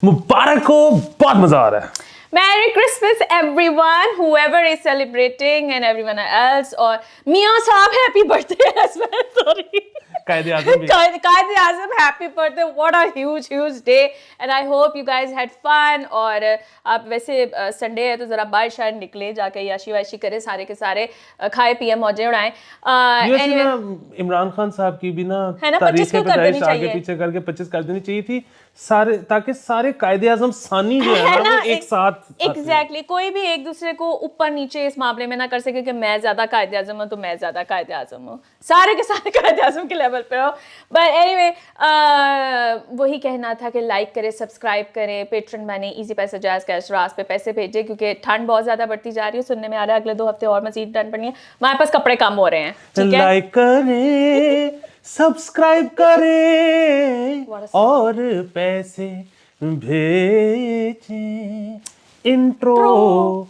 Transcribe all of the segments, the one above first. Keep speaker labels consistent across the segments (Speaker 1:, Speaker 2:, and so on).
Speaker 1: मुबारक हो, बहुत मजा आ रहा है।
Speaker 2: Merry Christmas everyone, whoever is celebrating and everyone else. और मियाँ साहब happy birthday as well. Sorry.
Speaker 1: कायदे आज़म भी।
Speaker 2: कायदे आज़म happy birthday. What a huge day. And I hope you guys had fun. और आप वैसे संडे है तो जरा बाहर शायद निकले, जाके याशी वाशी करें, सारे के सारे खाए पिए मौजे उड़ाएं।
Speaker 1: anyway, इमरान खान साहब की भी ना तारीख पैदाइश आगे पीछे करके 25 कर देनी चाहिए थी सारे, ताकि सारे कायदे आज़म सानी जो है ना एक साथ
Speaker 2: एग्जैक्टली कोई भी एक दूसरे को ऊपर नीचे इस मामले में ना कर सके कि मैं ज्यादा कायदे आज़म हूँ तो मैं ज्यादा कायदे आज़म हूँ, सारे के सारे कायदे आज़म के लेवल पे हो। बट एनीवे वही कहना था कि लाइक करें, सब्सक्राइब करें, पेट्रन बने, इजी पैसे जायज़ कैश रास पे पैसे भेजें क्योंकि ठंड बहुत ज्यादा बढ़ती जा रही है। सुनने में आ रहा है अगले 2 हफ्ते और मजीद ठंड पड़नी है, हमारे पास कपड़े कम हो रहे हैं। ठीक है,
Speaker 1: लाइक करें, सब्सक्राइब करें और पैसे भेजें। इंट्रो।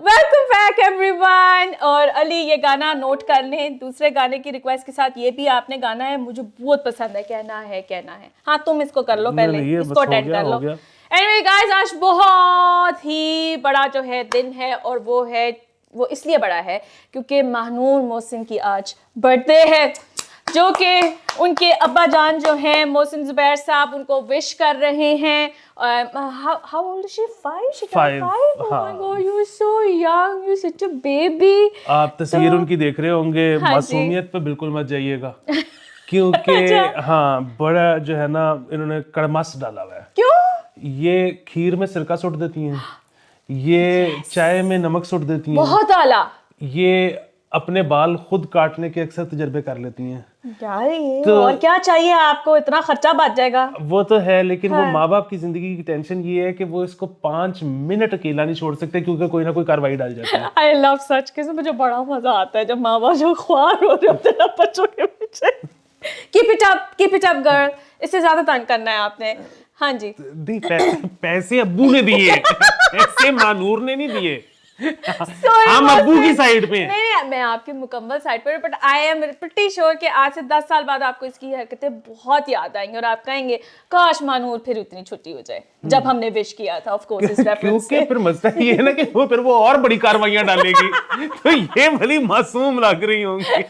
Speaker 2: Welcome back everyone. और अली ये गाना नोट कर लें, दूसरे गाने की रिक्वेस्ट के साथ ये भी आपने गाना है, मुझे बहुत पसंद है, कहना है। हाँ तुम इसको कर लो, पहले इसको अटेंड कर लो। एनीवे गाइस, आज बहुत ही बड़ा जो है दिन है और वो इसलिए बड़ा है क्योंकि महानूर मोहसिन की आज बर्थडे है, जो कि उनके अब्बा जान जो हैं मोहसिन जुबैर साहब उनको विश कर रहे हैं। How old is she? 5? She turned 5? Oh my God, you're so young, you're such a baby.
Speaker 1: आप तस्वीर उनकी देख रहे होंगे, मासूमियत पे बिल्कुल मत जाइएगा क्योंकि हाँ बड़ा जो है ना इन्होंने कड़मस डाला हुआ है।
Speaker 2: क्यों?
Speaker 1: ये खीर में सिरका सुट देती हैं, ये चाय में नमक सुट देती हैं,
Speaker 2: बहुत आला।
Speaker 1: ये अपने बाल खुद काटने के अक्सर तजर्बे कर लेती हैं।
Speaker 2: यार ये तो, और क्या चाहिए आपको, इतना खर्चा बच जाएगा।
Speaker 1: वो तो है, लेकिन वो माँ बाप की जिंदगी की टेंशन ये है कि वो इसको 5 मिनट अकेला नहीं छोड़ सकते क्योंकि कोई ना कोई कार्रवाई डाल जाता है।
Speaker 2: आई लव सच के, मुझे बड़ा मजा आता है जब माँ बाप जो ख्वार हो रहे होते हैं बच्चों के पीछे। कीप इट अप गर्ल, इससे ज्यादा तंग करना है आपने। हाँ जी,
Speaker 1: पैसे अब्बू ने दिए, पैसे मानूर ने नहीं दिए। हम अब्बू की साइड पे हैं।
Speaker 2: नहीं, मैं आपकी मुकम्मल साइड पे, but I am pretty sure कि आज से 10 साल बाद आपको इसकी हरकतें बहुत याद आएंगी और आप कहेंगे काश मानूर फिर उतनी छुट्टी हो जाए जब हमने विश किया था। ऑफ कोर्स इस रेफरेंस
Speaker 1: क्योंकि फिर मसला ये है ना कि फिर वो और बड़ी कार्रवाइयां डालेगी तो ये भली मासूम लग रही होंगी।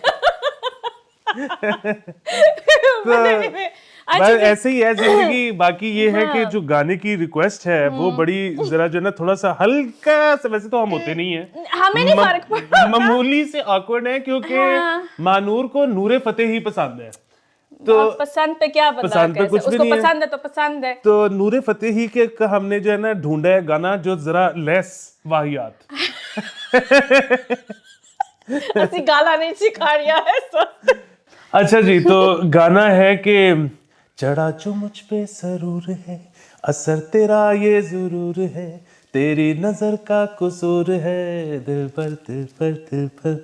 Speaker 1: बस ऐसे ही है जिंदगी। बाकी ये है कि जो गाने की रिक्वेस्ट है वो बड़ी जरा जो है ना थोड़ा सा हल्का सा, वैसे तो हम होते नहीं है,
Speaker 2: हमें नहीं फर्क पड़ता,
Speaker 1: मामूली से ऑकवर्ड है क्योंकि मानूर को नूरे फतेह ही पसंद है। तो
Speaker 2: पसंद पे क्या
Speaker 1: पसंद पे कुछ भी नहीं है,
Speaker 2: पसंद है तो पसंद है।
Speaker 1: तो नूरे फतेह ही के हमने जो है ना ढूंढा है गाना जो जरा लेस वाहियात।
Speaker 2: ऐसी गाला नहीं सिखा रिया है।
Speaker 1: अच्छा जी, तो गाना है कि चढ़ा जो मुझ पे सरूर है, असर तेरा ये जरूर है, तेरी नजर का कसूर है, दिल पर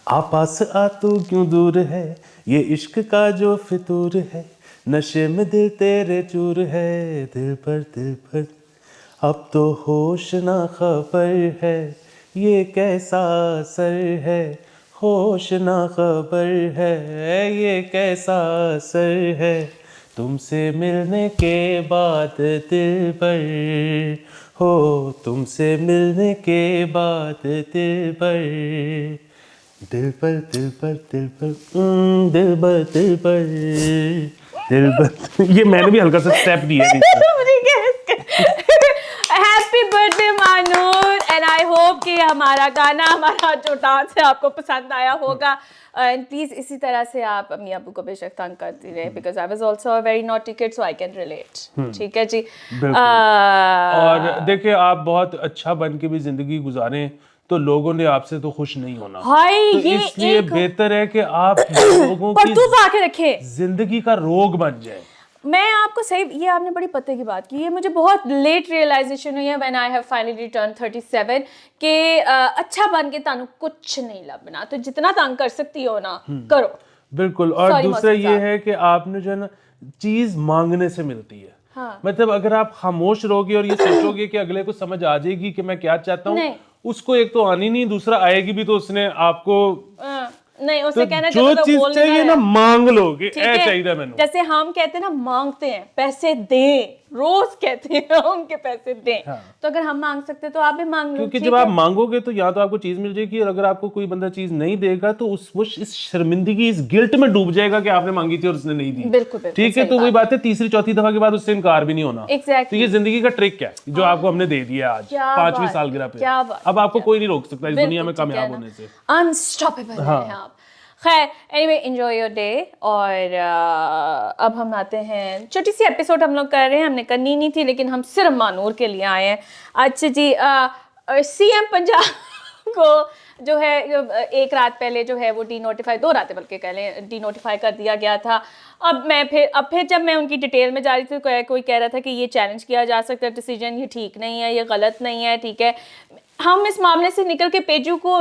Speaker 1: आपास आ तू क्यों दूर है, ये इश्क का जो फितूर है, नशे में दिल तेरे चूर है, दिल पर अब तो होश ना खबर है, ये कैसा असर है, होश ना खबर है, ये कैसा असर है, तुमसे मिलने के बाद दिल पर हो, तुमसे मिलने के बाद दिल पर ये मैंने भी हल्का सा स्टेप दिया
Speaker 2: happy birthday Manoor, and I hope कि हमारा गाना, हमारा जो डांस है आपको पसंद आया होगा। एंड प्लीज इसी तरह से आप अम्मी अब्बू को बेशक तंग करती रहे, because I was also a very naughty kid, so I can relate. ठीक है जी।
Speaker 1: और देखिए, आप बहुत अच्छा बन के भी जिंदगी गुजारें तो लोगों ने आपसे तो खुश नहीं होना, तो इसलिए बेहतर है कि आप लोगों की जिंदगी का रोग बन जाए।
Speaker 2: मैं आपको सही, ये आपने बड़ी पते की बात की, ये मुझे बहुत लेट रियलाइजेशन हुई है when I have finally turn 37 कि अच्छा बन के तानू कुछ नहीं लभना, तो जितना तंग कर सकती हो ना करो।
Speaker 1: बिल्कुल। और दूसरा ये है कि आपने जो है ना चीज मांगने से मिलती है।
Speaker 2: हाँ।
Speaker 1: मतलब अगर आप खामोश रहोगे और ये सोचोगे कि अगले को समझ आ जाएगी कि मैं क्या चाहता हूँ,
Speaker 2: नहीं।
Speaker 1: उसको एक तो आनी नहीं, दूसरा आएगी भी तो उसने आपको
Speaker 2: नहीं,
Speaker 1: तो
Speaker 2: उसे कहना
Speaker 1: जो
Speaker 2: चाहिए तो
Speaker 1: चीज
Speaker 2: बोल
Speaker 1: चाहिए
Speaker 2: देना
Speaker 1: ना
Speaker 2: है।
Speaker 1: मांग लोगे,
Speaker 2: ठीक
Speaker 1: ऐ
Speaker 2: है?
Speaker 1: चाहिए मैंने।
Speaker 2: जैसे हम कहते हैं ना मांगते हैं, पैसे दें, रोज कहते हैं हम के पैसे दें।
Speaker 1: हाँ।
Speaker 2: तो अगर हम मांग सकते तो आप भी मांग लो।
Speaker 1: क्योंकि
Speaker 2: ठीक
Speaker 1: जब
Speaker 2: है?
Speaker 1: आप मांगोगे तो या तो आपको चीज मिल जाएगी, और अगर आपको कोई बंदा चीज नहीं देगा तो वो इस शर्मिंदगी, इस गिल्ट में डूब जाएगा कि आपने मांगी थी और उसने नहीं दी।
Speaker 2: बिल्कुल, बिल्कुल,
Speaker 1: ठीक है,
Speaker 2: सही
Speaker 1: तो वही
Speaker 2: बात
Speaker 1: बात है, तीसरी चौथी दफा के बाद उससे इनकार भी नहीं होना।
Speaker 2: Exactly.
Speaker 1: तो ये जिंदगी का ट्रिक है जो आपको हमने दे दिया आज
Speaker 2: क्या
Speaker 1: 5वीं
Speaker 2: बात
Speaker 1: सालगिरह
Speaker 2: है,
Speaker 1: पे।
Speaker 2: क्या बात
Speaker 1: अब आपको कोई नहीं रोक सकता इस दुनिया में
Speaker 2: बिल्कुल, ठीक है
Speaker 1: कामयाब
Speaker 2: ना?
Speaker 1: होने से।
Speaker 2: अनस्टॉपेबल हैं आप। खैर, एनीवे, एंजॉय योर डे। और अब हम आते हैं, छोटी सी एपिसोड हम लोग कर रहे हैं, हमने करनी नहीं थी लेकिन हम सिर्फ मानूर के लिए आए हैं। अच्छा जी, सीएम पंजाब को जो है एक रात पहले जो है वो डीनोटिफाई, 2 रातें बल्कि कह लें, डीनोटिफाई कर दिया गया था। अब फिर जब मैं उनकी डिटेल में जा रही थी तो कोई कह रहा था कि ये चैलेंज किया जा सकता है डिसीजन, ये ठीक नहीं है, ये गलत नहीं है। ठीक है, हम इस मामले से निकल के पेजू को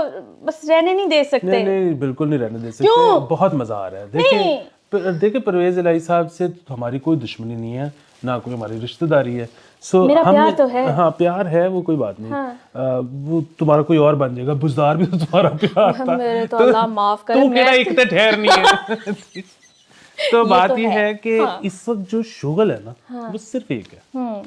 Speaker 2: बस रहने नहीं दे सकते।
Speaker 1: नहीं, बिल्कुल नहीं रहने दे सकते।
Speaker 2: क्यों?
Speaker 1: बहुत मजा आ रहा है। देखिए परवेज इलाही साहब से तो हमारी कोई दुश्मनी नहीं है, ना कोई हमारी रिश्तेदारी है।
Speaker 2: मेरा प्यार तो है।
Speaker 1: हाँ, प्यार है, वो कोई बात नहीं। वो तुम्हारा कोई और बन जाएगा, बुजदार भी तो तुम्हारा प्यार था।
Speaker 2: मेरे तो अल्लाह माफ करे,
Speaker 1: तू केड़ा एक ते ठहर नहीं है। तो बात ये है कि इस वक्त जो शुगल है ना, वो सिर्फ एक है।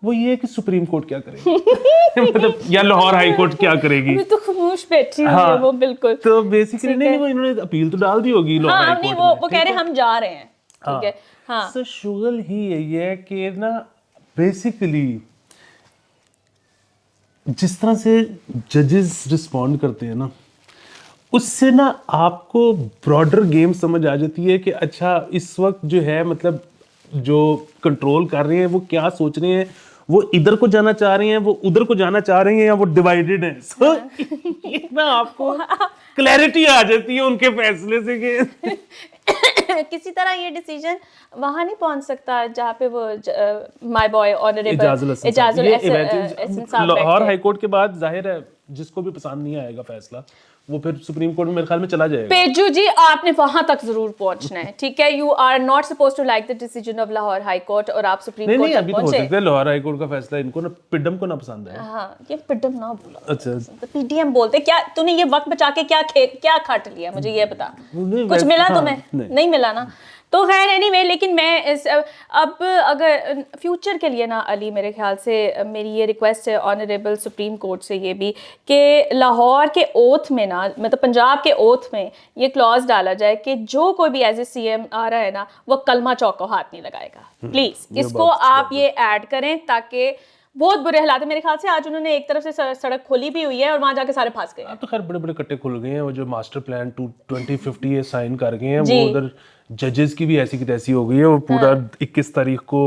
Speaker 1: वो ये है कि सुप्रीम कोर्ट क्या करेगी। मतलब या लाहौर हाई कोर्ट क्या करेगी।
Speaker 2: मैं तो खामोश बैठी हुई है वो बिल्कुल।
Speaker 1: तो बेसिकली नहीं, वो इन्होंने अपील तो डाल दी होगी लाहौर हाई
Speaker 2: हाँ,
Speaker 1: कोर्ट
Speaker 2: नहीं,
Speaker 1: में।
Speaker 2: वो कह रहे हैं हम जा रहे हैं। ठीक है, हाँ।
Speaker 1: तो शुगल ही यही है कि ना बेसिकली जिस तरह से जजेस रिस्पॉन्ड करते हैं ना, उससे ना आपको ब्रॉडर गेम समझ आ जाती है कि अच्छा इस वक्त जो है, मतलब जो कंट्रोल कर रहे हैं वो क्या सोच रहे हैं, वो इधर को जाना चाह रहे हैं, वो उधर को जाना चाह रहे हैं, या वो डिवाइडेड है। सो ये ना आपको क्लैरिटी आ जाती है उनके फैसले से कि
Speaker 2: किसी तरह ये डिसीजन वहां नहीं पहुंच सकता जहाँ पे वो my boy honourable Ejazul Ehsan साहब
Speaker 1: लाहौर
Speaker 2: बैठे।
Speaker 1: हाई कोर्ट के बाद जाहिर है जिसको भी पसंद नहीं आएगा फैसला, वो फिर सुप्रीम कोर्ट में मेरे ख्याल में चला जाएगा।
Speaker 2: पेजू जी, आपने वहां तक जरूर पहुंचना है। ठीक है, you are not suppose to like the decision of Lahore high court, और आप सुप्रीम कोर्ट
Speaker 1: नहीं,
Speaker 2: तक
Speaker 1: अभी तो हो
Speaker 2: पहुंचे।
Speaker 1: सकता है लाहौर हाई कोर्ट का फैसला इनको ना पिडम को ना पसंद है।
Speaker 2: हाँ, ये पिडम ना बोला,
Speaker 1: अच्छा,
Speaker 2: पीडीएम बोलते। क्या तूने ये वक्त बचा के क्या खट लिया, मुझे ये बता। कुछ मिला तुम्हें? नहीं मिला ना। तो खैर एनीवे, लेकिन मैं अब अगर फ्यूचर के लिए ना अली, मेरे ख्याल से मेरी ये रिक्वेस्ट है ऑनरेबल सुप्रीम कोर्ट से ये भी कि लाहौर के ओथ में ना, मतलब पंजाब के ओथ में ये क्लॉज डाला जाए कि जो कोई भी एज ए सीएम आ रहा है ना, वो कलमा चौक को हाथ नहीं लगाएगा। प्लीज इसको आप ये ऐड करें, ताकि बहुत बुरे हालात है। मेरे ख्याल से आज उन्होंने एक तरफ से सड़क खोली भी हुई है और वहां जाके सारे फंस गए हैं।
Speaker 1: तो खैर बड़े बड़े कट्टे खुल गए हैं। वो जो मास्टर प्लान 2050 ये साइन कर गए हैं,
Speaker 2: जी।
Speaker 1: वो उधर जजेस की भी ऐसी की तैसी हो गई है। वो पूरा 21 तारीख को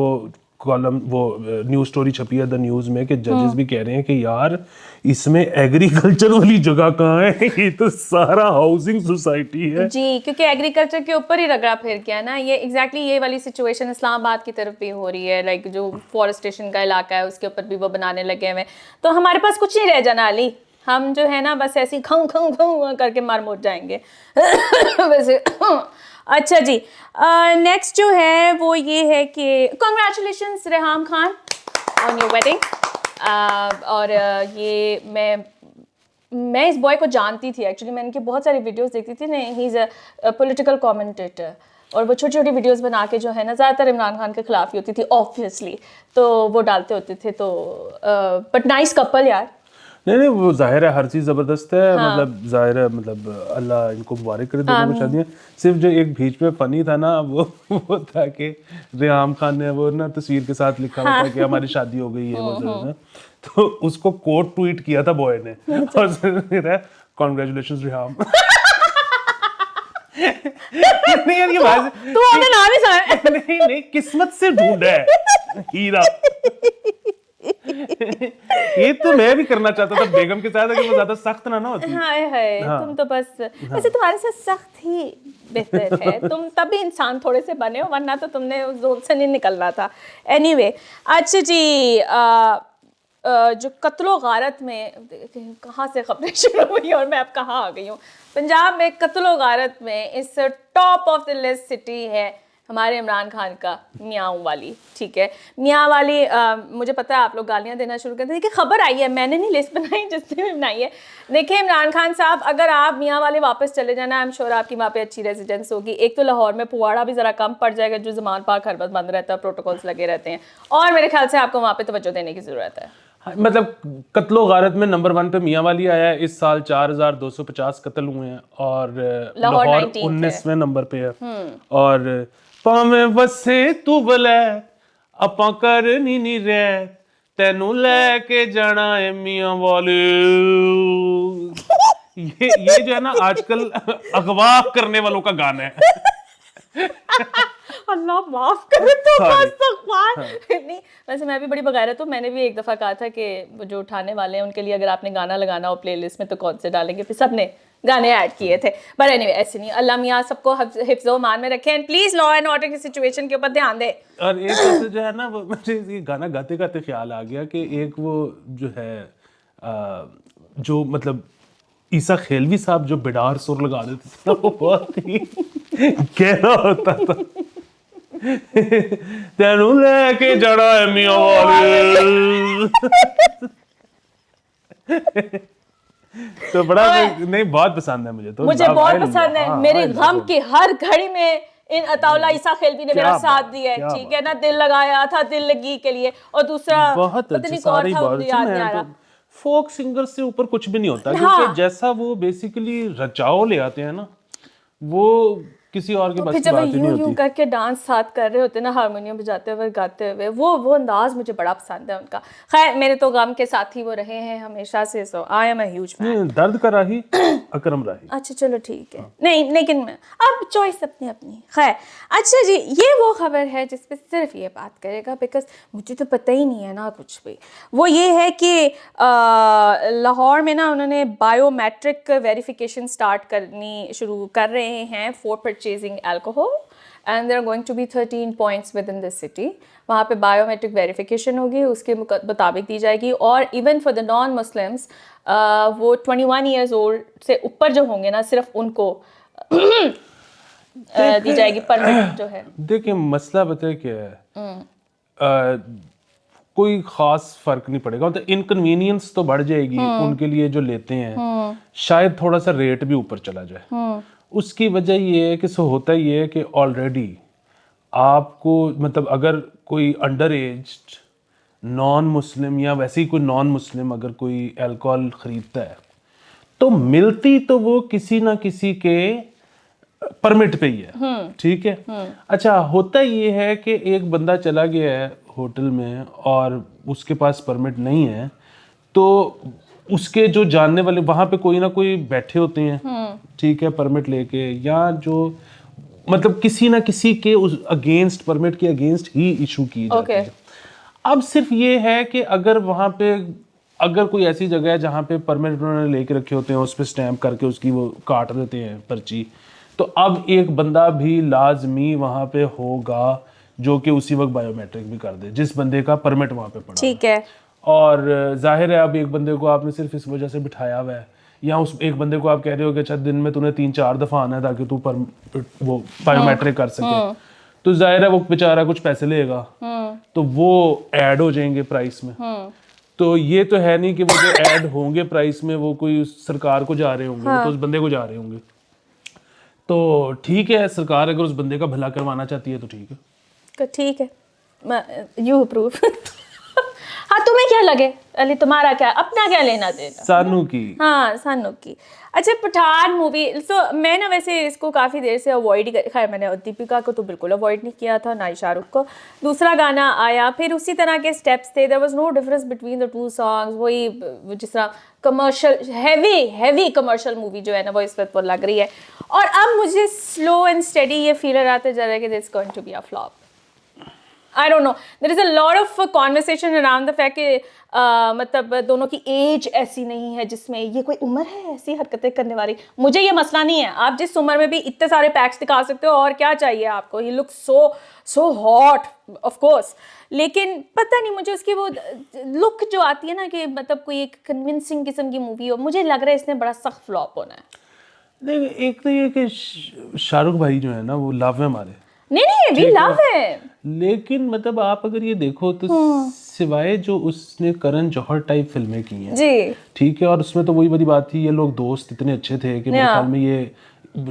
Speaker 1: कॉलम वो न्यूज़ स्टोरी छपी है द न्यूज़ में कि जजेस भी कह रहे हैं कि यार इसमें एग्रीकल्चर वाली जगह कहाँ है, ये तो सारा हाउसिंग सोसाइटी है।
Speaker 2: जी, क्योंकि एग्रीकल्चर के ऊपर ही रगड़ा फिर गया ना। ये एग्जैक्टली ये वाली सिचुएशन इस्लामाबाद की तरफ भी हो रही है। लाइक जो फॉरेस्टेशन का इलाका है उसके ऊपर भी वो बनाने लगे हुए। तो हमारे पास कुछ नहीं रह जाना अली, हम जो है ना बस ऐसे ही खं खं खं करके मार मोट जाएंगे। वैसे अच्छा जी, नेक्स्ट जो है वो ये है कि congratulations Reham Khan on your wedding. और ये मैं इस बॉय को जानती थी एक्चुअली, मैंने इनकी बहुत सारी वीडियोस देखती थी ना। He is a political commentator, और वो छोटी छोटी वीडियोस बना के जो है ना ज़्यादातर इमरान खान के खिलाफ ही होती थी ऑब्वियसली, तो वो डालते होते थे। तो बट नाइस कपल यार।
Speaker 1: नहीं, वो जाहिर है हर चीज़ ज़बरदस्त है। मतलब जाहिर है, मतलब अल्लाह इनको मुबारक करे दोनों को शादियाँ। सिर्फ जो एक बीच में फनी था ना, वो था कि रेहाम खान ने वो ना तस्वीर के साथ लिखा हुआ था कि हमारी शादी हो गई है वो ना, तो उसको कोट ट्वीट किया था बॉय ने, और कॉन्ग्रेचुलेशंस रेहाम। नहीं यार, ये बात
Speaker 2: तू अपना नाम ही सुना।
Speaker 1: नहीं, किस्मत से ढूंढा है हीरा। ये तो मैं भी करना चाहता था बेगम के साथ, अगर वो ज्यादा सख्त ना होती।
Speaker 2: हाय हाय, तुम तो बस वैसे तुम्हारे साथ सख्त ही बेहतर है। तुम तभी इंसान थोड़े से बने हो, वरना तो तुमने उस जोन से नहीं निकलना था। एनीवे, अच्छा जी, जो कत्लो गारत में कहाँ से खबरें शुरू हुई और मैं अब कहाँ आ गई हूँ। पंजाब में कत्लो गारत में इस top of the list city है हमारे इमरान खान का मियाँ वाली, ठीक है, मियाँ वाली। मुझे पता है आप लोग गालियाँ देना शुरू कर दें कि खबर आई है, मैंने नहीं लिस्ट बनाई, जिसने भी बनाई है। देखिए इमरान खान साहब, अगर आप मियाँ वाले वापस चले जाना, आई एम श्योर आपकी वहाँ पे अच्छी रेजिडेंस होगी। एक तो लाहौर में पुआड़ा भी ज़रा कम पड़ जाएगा, जो ज़मान पाक हर वक्त बंद रहता है, प्रोटोकॉल्स लगे रहते हैं, और मेरे ख्याल से आपको वहाँ पे तवज्जो देने की ज़रूरत है।
Speaker 1: हाँ, मतलब कत्लो गारत में नंबर 1 पे मियाँ वाली आया है। इस साल 4250 कत्ल हुए हैं और
Speaker 2: लाहौर
Speaker 1: लाहौर
Speaker 2: 19th
Speaker 1: 19वें नंबर पे है। और पावे वसे तू बलै ਆਪਾਂ करनी नहीं रह तेनू लेके जाना है मियाँ वाले। ये जो है ना आजकल अगवा करने वालों का गाना है।
Speaker 2: अल्लाह माफ करे तो
Speaker 1: Sorry.
Speaker 2: नहीं, वैसे मैं भी बड़ी बगैरत हूँ। मैंने भी एक दफ़ा कहा था कि वो जो उठाने वाले हैं उनके लिए अगर आपने गाना लगाना हो प्लेलिस्ट में तो कौन से डालेंगे, फिर सबने गाने ऐड किए थे। बट एनीवे, ऐसे नहीं, अल्लाह मियाँ सबको हिफ्ज़ व मान में रखें, and please law and order की सिचुएशन के ऊपर ध्यान दें।
Speaker 1: और एक ऐसे जो है ना, वो मुझे ये गाना गाते गाते ख्याल आ गया कि एक वो जो है जो मतलब ईसा खेलवी साहब जो बिडार सुर लगा देते थे ना, वो बहुत ही गहरा होता था। तेनू लेके जाना है मियाँ वाले। तो बड़ा नहीं, बहुत पसंद है मुझे तो।
Speaker 2: मुझे बहुत पसंद है।
Speaker 1: हाँ,
Speaker 2: मेरे गम की हर घड़ी में इन अताउल्ला ईसा खेलवी ने मेरा साथ दिया है, ठीक है ना। दिल लगाया था दिल लगी के लिए, और दूसरा
Speaker 1: बहुत
Speaker 2: पता नहीं कौन था, मुझे याद नहीं आ रहा।
Speaker 1: फोक सिंगर से ऊपर कुछ भी नहीं होता,
Speaker 2: हाँ।
Speaker 1: क्योंकि जैसा वो बेसिकली रचाओ ले आते हैं ना, वो किसी और के
Speaker 2: तो
Speaker 1: बस
Speaker 2: फिर
Speaker 1: की
Speaker 2: जब
Speaker 1: बात ही नहीं
Speaker 2: यूं
Speaker 1: होती।
Speaker 2: करके डांस साथ कर रहे होते ना, हारमोनियम बजाते हुए गाते हुए, वो अंदाज मुझे बड़ा पसंद है उनका। खैर, मेरे तो गम के साथी वो रहे हैं हमेशा से, so I am a huge fan.
Speaker 1: दर्द का राही अकरम राही।
Speaker 2: अच्छा चलो ठीक है, नहीं लेकिन अब चॉइस अपनी अपनी। खैर, अच्छा जी, ये वो खबर है जिस पे सिर्फ ये बात करेगा, बिकॉज मुझे तो पता ही नहीं है ना कुछ भी। वो ये है कि लाहौर में ना उन्होंने बायोमेट्रिक वेरिफिकेशन स्टार्ट करनी शुरू कर रहे हैं for purchasing alcohol, and there are going to be 13 points within this city. वहाँ पे बायोमेट्रिक वेरिफिकेशन होगी, उसके मुताबिक दी जाएगी। और even for the non Muslims, वो 21 ईयर्स ओल्ड से ऊपर जो होंगे ना, सिर्फ उनको दी जाएगी परमिट जो है।
Speaker 1: देखिए मसला बताए क्या है, कोई खास फर्क नहीं पड़ेगा, मतलब इनकन्वीनियंस तो बढ़ जाएगी उनके लिए जो लेते हैं। शायद थोड़ा सा रेट भी ऊपर चला जाए। उसकी वजह ये है कि सो होता ये है कि ऑलरेडी आपको मतलब अगर कोई अंडर एज्ड नॉन मुस्लिम या वैसे ही कोई नॉन मुस्लिम अगर कोई अल्कोहल खरीदता है, तो मिलती तो वो किसी ना किसी के परमिट पे ही है, ठीक है। अच्छा, होता ये है कि एक बंदा चला गया है होटल में और उसके पास परमिट नहीं है, तो उसके जो जानने वाले वहां पे कोई ना कोई बैठे होते हैं, ठीक है, परमिट लेके, या जो मतलब किसी ना किसी के उस अगेंस्ट, परमिट के अगेंस्ट ही इशू की जाती है। अब सिर्फ ये है कि अगर वहां पे अगर कोई ऐसी जगह है जहाँ पे परमिट उन्होंने लेके रखे होते हैं, उस पर स्टैम्प करके उसकी वो काट देते हैं पर्ची, तो अब एक बंदा भी लाजमी वहां पे होगा जो कि उसी वक्त बायोमेट्रिक भी कर दे, जिस बंदे का परमिट वहां पे पड़ा,
Speaker 2: ठीक है।
Speaker 1: और जाहिर है अब एक बंदे को आपने सिर्फ इस वजह से बिठाया हुआ है, या उस एक बंदे को आप कह रहे हो कि अच्छा दिन में तूने 3-4 दफा आना है ताकि तू पर वो बायोमेट्रिक कर सके, तो जाहिर है वो बेचारा कुछ पैसे लेगा, तो वो ऐड हो जाएंगे प्राइस में। तो ये तो है नहीं कि वो जो ऐड होंगे प्राइस में वो कोई उस सरकार को जा रहे होंगे, वो तो उस बंदे को जा रहे होंगे। तो ठीक है, सरकार अगर उस बंदे का भला करवाना चाहती है तो ठीक है,
Speaker 2: ठीक है, यू अप्रूव। हाँ, तुम्हें क्या लगे अली, तुम्हारा क्या, अपना क्या लेना देना
Speaker 1: सानू की।
Speaker 2: हाँ, सानू की। अच्छा, पठान मूवी, तो मैं ना वैसे इसको काफ़ी देर से अवॉइड ही कर, खैर मैंने दीपिका को तो बिल्कुल अवॉइड नहीं किया था, ना ही शाहरुख को। दूसरा गाना आया, फिर उसी तरह के स्टेप्स थे, there was no difference between the two songs. वही जिस तरह कमर्शियल, हैवी कमर्शियल मूवी जो है ना, वो इस वक्त वो लग रही है। और अब मुझे स्लो एंड स्टेडी ये फीलर आता जा रहा है कि this going to be a flop. I don't know. There is a lot of conversation around the fact कि मतलब दोनों की एज ऐसी नहीं है जिसमें ये कोई उम्र है ऐसी हरकतें करने वाली। मुझे ये मसला नहीं है, आप जिस उम्र में भी इतने सारे पैक्स दिखा सकते हो, और क्या चाहिए आपको। He look so hot of course, लेकिन पता नहीं मुझे उसकी वो लुक जो आती है ना कि मतलब कोई एक कन्विंसिंग किस्म की मूवी हो, मुझे लग रहा है इसने बड़ा सख्त फ्लॉप होना है।
Speaker 1: नहीं, एक तो ये कि शाहरुख भाई जो है ना वो लव है हमारे,
Speaker 2: नहीं वी लव हिम।
Speaker 1: लेकिन मतलब आप अगर ये देखो तो सिवाय जो उसने करण जौहर टाइप फिल्में की हैं,
Speaker 2: जी
Speaker 1: ठीक है, और उसमें तो वही बड़ी बात थी, ये लोग दोस्त इतने अच्छे थे कि मेरे ख्याल में ये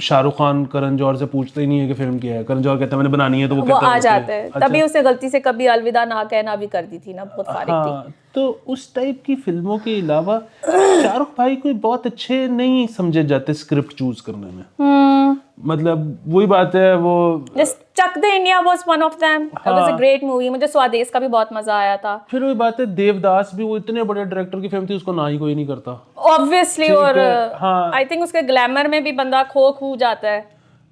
Speaker 1: शाहरुख खान करण जौहर से पूछते ही नहीं है कि फिल्म क्या है, करण जौहर कहता है मैंने बनानी है तो वो
Speaker 2: वो
Speaker 1: कहता है
Speaker 2: आ
Speaker 1: ओके।
Speaker 2: जाते हैं। तभी उसने गलती से कभी अलविदा ना कहना भी कर दी थी ना, बहुत फारिग थी।
Speaker 1: हाँ, तो उस टाइप की फिल्मों के अलावा शाहरुख भाई कोई बहुत अच्छे नहीं समझे जाते स्क्रिप्ट चूज करने में। मतलब वही बात है, वो
Speaker 2: Chak De India was one of them, it was a great movie. मुझे स्वादेश का भी बहुत मजा आया था।
Speaker 1: फिर वही बात है, देवदास भी वो इतने बड़े डायरेक्टर की फिल्म थी, उसको ना ही कोई नहीं करता।
Speaker 2: ऑब्वियसली,
Speaker 1: ठीक
Speaker 2: और
Speaker 1: है, हाँ
Speaker 2: आई थिंक उसके ग्लैमर में भी बंदा खो जाता है।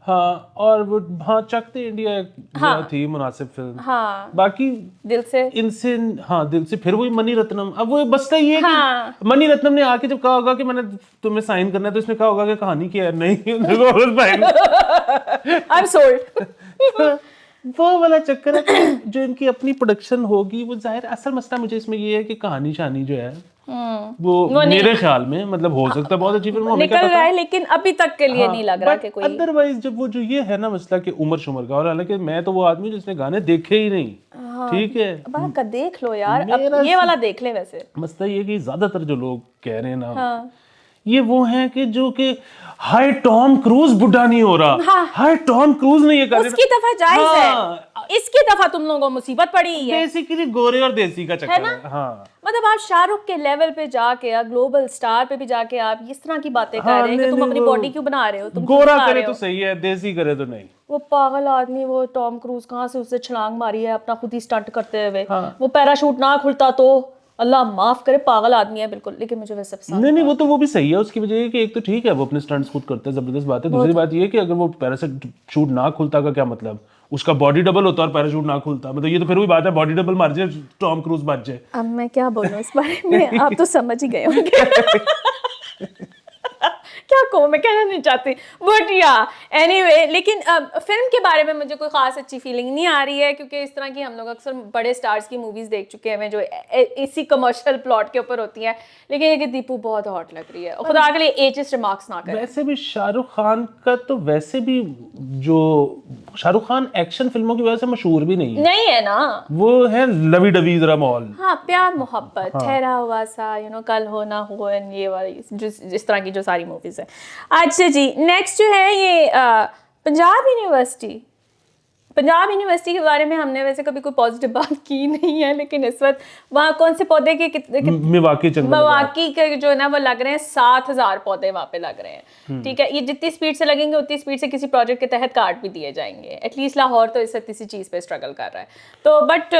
Speaker 1: हाँ, और वो हाँ चक दे इंडिया
Speaker 2: हाँ,
Speaker 1: थी मुनासिब फिल्म।
Speaker 2: हाँ,
Speaker 1: बाकी
Speaker 2: दिल से।
Speaker 1: इनसे हाँ दिल से, फिर वही मणि रत्नम। अब वो बसता ही है
Speaker 2: हाँ।
Speaker 1: कि मणि रत्नम ने आके जब कहा होगा कि मैंने तुम्हें साइन करना है, तो इसने कहा होगा कि कहानी क्या है, नहीं
Speaker 2: आई एम सोल्ड।
Speaker 1: वो वाला चक्कर है कि जो इनकी अपनी प्रोडक्शन होगी, वो जाहिर, असल मसला मुझे इसमें ये है कि कहानी शानी जो है वो मेरे ख्याल में मतलब हो सकता है बहुत अच्छी फिल्म, हमें क्या
Speaker 2: निकल
Speaker 1: पता।
Speaker 2: रहा है, लेकिन अभी तक के लिए नहीं लग रहा कि कोई।
Speaker 1: अदरवाइज जब वो जो ये है ना मसला कि उमर शुमर का, और हालांकि मैं तो वो आदमी जिसने गाने देखे ही नहीं, ठीक है,
Speaker 2: बात का देख लो यार, अब ये वाला देख ले। वैसे
Speaker 1: मसला ये कि ज्यादातर जो लोग कह रहे हैं ना, ये वो हैं कि जो कि हाय टॉम क्रूज बुढ़ा नहीं हो रहा, हाय टॉम क्रूज ने ये कर
Speaker 2: उसकी दफा जायज है, इसकी दफा तुम लोगों को मुसीबत पड़ी है।
Speaker 1: बेसिकली गोरे और देसी का चक्कर है। हाँ,
Speaker 2: मतलब आप शाहरुख के लेवल पे जाके, आप ग्लोबल स्टार पे भी जाके आप इस तरह की बातें कर रहे हैं कि तुम अपनी बॉडी क्यों बना रहे हो, तुम
Speaker 1: गोरा करे तो सही है, देसी करे तो नहीं।
Speaker 2: वो पागल आदमी, वो टॉम क्रूज कहाँ से उससे छलांग मारी है अपना खुद ही स्टंट करते हुए। वो पैराशूट ना खुलता तो अल्लाह माफ करे, पागल आदमी है बिल्कुल। लेकिन मुझे वैसे पसंद
Speaker 1: नहीं, वो भी सही है। उसकी वजह ये कि एक तो ठीक है वो अपने स्टंट्स खुद करते हैं, जबरदस्त बात है। दूसरी बात ये कि अगर वो पैराशूट ना खुलता का क्या मतलब, उसका बॉडी डबल होता और पैराशूट ना खुलता, मतलब ये तो फिर वही बात है, बॉडी डबल मार जाए टॉम क्रूज बच जाए।
Speaker 2: अब मैं क्या बोलूं इस बारे में, आप तो समझ ही गए होंगे। क्या कहूँ, मैं कहना नहीं चाहती, बट या एनीवे। लेकिन फिल्म के बारे में मुझे कोई खास अच्छी फीलिंग नहीं आ रही है, क्योंकि इस तरह की हम लोग अक्सर बड़े स्टार्स की मूवीज देख चुके हैं जो इसी कमर्शियल प्लॉट के ऊपर होती हैं। लेकिन ये कि दीपू बहुत हॉट लग रही है, खुदा के लिए एजेस रिमार्क्स ना करें।
Speaker 1: वैसे भी शाहरुख खान का तो वैसे भी जो शाहरुख खान एक्शन फिल्मों की वजह से मशहूर भी नहीं
Speaker 2: है ना,
Speaker 1: वो है लवी डबी जरा माहौल।
Speaker 2: हाँ, प्यार मोहब्बत, ठहरा हुआ सा, कल हो ना हो, ये वाली जिस तरह की जो सारी मूवीज है। अच्छा जी, नेक्स्ट जो है ये पंजाब यूनिवर्सिटी के बारे में हमने वैसे कभी कोई पॉजिटिव बात की नहीं है, लेकिन इस वक्त वहाँ कौन से पौधे के
Speaker 1: मिवाकी
Speaker 2: के जो है ना वो लग रहे हैं 7,000 पौधे वहाँ पे लग रहे हैं। ठीक है, ये जितनी स्पीड से लगेंगे उतनी स्पीड से किसी प्रोजेक्ट के तहत काट भी दिए जाएंगे। एटलीस्ट लाहौर तो इस वक्त इसी चीज़ पे स्ट्रगल कर रहा है, तो बट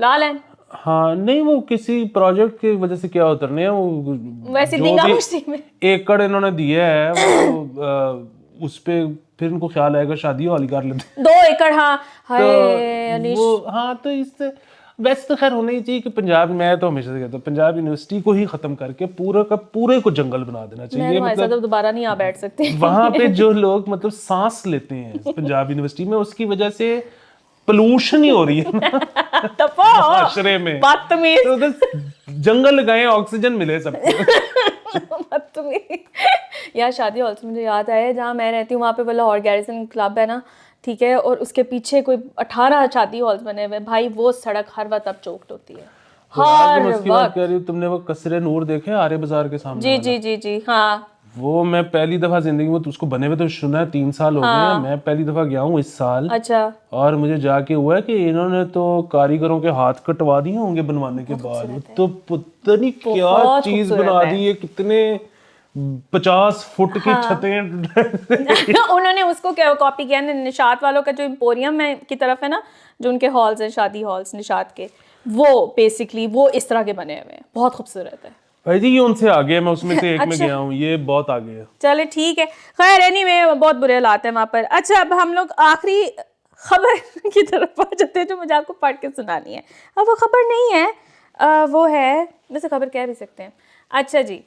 Speaker 2: लाल है।
Speaker 1: हाँ, नहीं वो किसी प्रोजेक्ट की वजह से क्या उतरने हैं, वो
Speaker 2: वैसे में
Speaker 1: एकड़ इन्होंने दिया है वो उस पे फिर उनको ख्याल आएगा शादी वाली कर लेते
Speaker 2: 2 एकड़। हाँ,
Speaker 1: तो वो हाँ, तो इससे वैसे तो खैर होना ही चाहिए कि पंजाब, मैं तो हमेशा से कहता हूँ पंजाब यूनिवर्सिटी को ही खत्म करके पूरे को जंगल बना देना चाहिए।
Speaker 2: मतलब तो दोबारा नहीं आ बैठ सकते
Speaker 1: वहां पे जो लोग मतलब सांस लेते हैं पंजाब यूनिवर्सिटी में, उसकी वजह से पोल्यूशन ही हो रही है आश्रय में।
Speaker 2: बदतमीज,
Speaker 1: तो उधर जंगल लगाए, ऑक्सीजन मिले सबको।
Speaker 2: यार शादी हॉल से मुझे याद आया, जहाँ मैं रहती हूँ वहाँ पे वो लाहौर गैरिसन क्लब है ना, ठीक है, और उसके पीछे कोई 18 शादी हॉल्स बने हुए। भाई वो सड़क हर वक्त अब चौक्ड होती है, हर वक्त।
Speaker 1: कह रही हूँ, तुमने वो कसरे नूर देखे आर्य बाजार के सामने?
Speaker 2: जी हाँ,
Speaker 1: वो मैं पहली दफा जिंदगी में, उसको बने हुए तो सुना है 3 साल हो गए हैं, मैं पहली दफा गया हूँ इस साल।
Speaker 2: अच्छा,
Speaker 1: और मुझे जाके हुआ है कि इन्होंने तो कारीगरों के हाथ कटवा दिए होंगे बनवाने के बाद, तो पता नहीं क्या चीज बना दी है, कितने 50 फुट की छतें।
Speaker 2: उन्होंने उसको क्या कॉपी किया, निशात वालों का जो एम्पोरियम है की तरफ है ना, जो उनके हॉल्स हैं, शादी हॉल्स निशात के, वो बेसिकली वो इस तरह के बने हुए हैं, बहुत खूबसूरत है।
Speaker 1: भाई जी ये उनसे आगे है, मैं उसमें से एक में गया हूँ, ये बहुत आगे है।
Speaker 2: चले ठीक है, खैर एनीवे बहुत बुरे हालात हैं वहाँ पर। अच्छा, अब हम लोग आखिरी खबर की तरफ आ जाते हैं जो मुझे आपको पढ़ के सुनानी है। अब वो खबर नहीं है, वो है, वैसे खबर कह भी सकते हैं। अच्छा जी,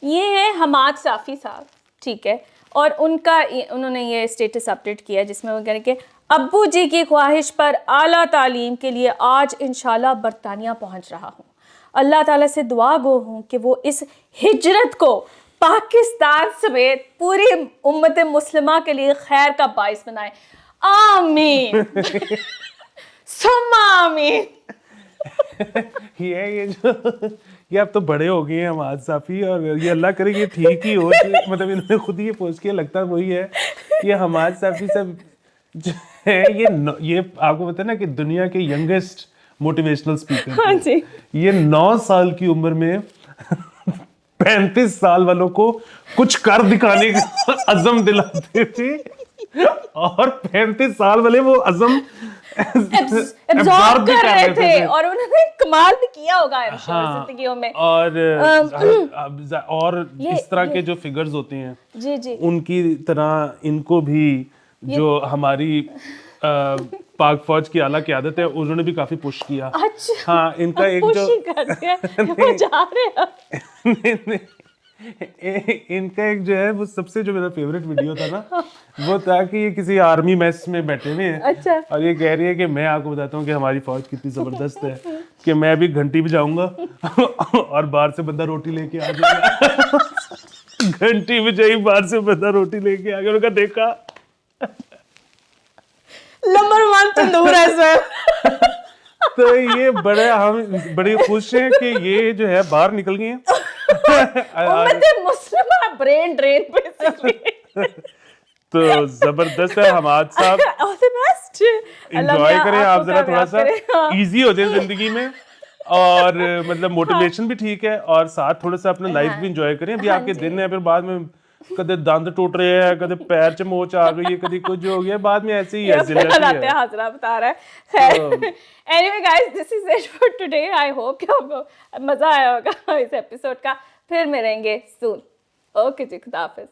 Speaker 2: ये है हमाद साफ़ी साहब, ठीक है, और उन्होंने ये स्टेटस अपडेट किया जिसमें वो कह रहे कि अब्बू जी की ख्वाहिश पर आला तालीम के लिए आज इंशाल्लाह बरतानिया पहुँच रहा हूँ। अल्लाह ताला से दुआ गो हूँ कि वो इस हिजरत को पाकिस्तान समेत पूरी उम्मत मुस्लिमा के लिए खैर का बाइस बनाए। आमीन। सुम्मा आमीन।
Speaker 1: ये अब तो बड़े हो गए हैं हमाद साफी, और ये अल्लाह करे ये ठीक ही हो मतलब इन्होंने खुद ही ये पोस्ट किया, लगता वही है। ये हमाद साफी सब जो है ये आपको पता है ना कि दुनिया के यंगेस्ट मोटिवेशनल स्पीकर
Speaker 2: हाँ जी।
Speaker 1: ये 9 साल की उम्र में 35 साल वालों को कुछ कर दिखाने का अज़म दिलाते थे, और 35 साल वाले वो अज़म
Speaker 2: एब्जॉर्ब कर रहे थे, और उन्होंने कमाल भी किया होगा जिंदगियों में।
Speaker 1: और इस तरह के जो फिगर्स होते हैं
Speaker 2: जी जी,
Speaker 1: उनकी तरह इनको भी जो हमारी पाक फौज की आला क़यादत है उन्होंने भी काफी पुश किया।
Speaker 2: अच्छा,
Speaker 1: हाँ, इनका एक जो
Speaker 2: वो जा रहे हैं।
Speaker 1: इनका एक जो है वो सबसे जो मेरा फेवरेट वीडियो था ना, वो था कि ये किसी आर्मी मेस में बैठे हुए हैं।
Speaker 2: अच्छा।
Speaker 1: और ये कह रही है कि मैं आपको बताता हूँ कि हमारी फौज कितनी जबरदस्त है कि मैं अभी घंटी बजाऊंगा और बाहर से बंदा रोटी लेके आ जाएगा। घंटी बजाई, बाहर से बंदा रोटी लेके आ गया। उन्होंने देखा
Speaker 2: नंबर 1 तंदूर है सर।
Speaker 1: तो ये हम बड़े खुश हैं कि ये जो है बाहर निकल गए हैं।
Speaker 2: मुस्लिम ब्रेन ड्रेन बेसिकली।
Speaker 1: तो जबरदस्त है हमाद साहब,
Speaker 2: ऑल द बेस्ट,
Speaker 1: एंजॉय करें आप जरा, थोड़ा सा इजी हो जाए जिंदगी में, और मतलब मोटिवेशन भी ठीक है, और साथ थोड़ा सा अपना लाइफ भी एंजॉय करें। अभी आपके दिन है, फिर बाद में कदे दंद टूट रहे हैं, कदे पैर च मोच आ गई है, कभी कुछ हो गया, बाद में ऐसे ही है जिंदगी है।
Speaker 2: हाजरा बता रहा है। Anyway guys, this is it for today. I hope कि आपको मजा आया होगा इस एपिसोड का। फिर मिलेंगे सून। ओके जी, खुदा हाफिज।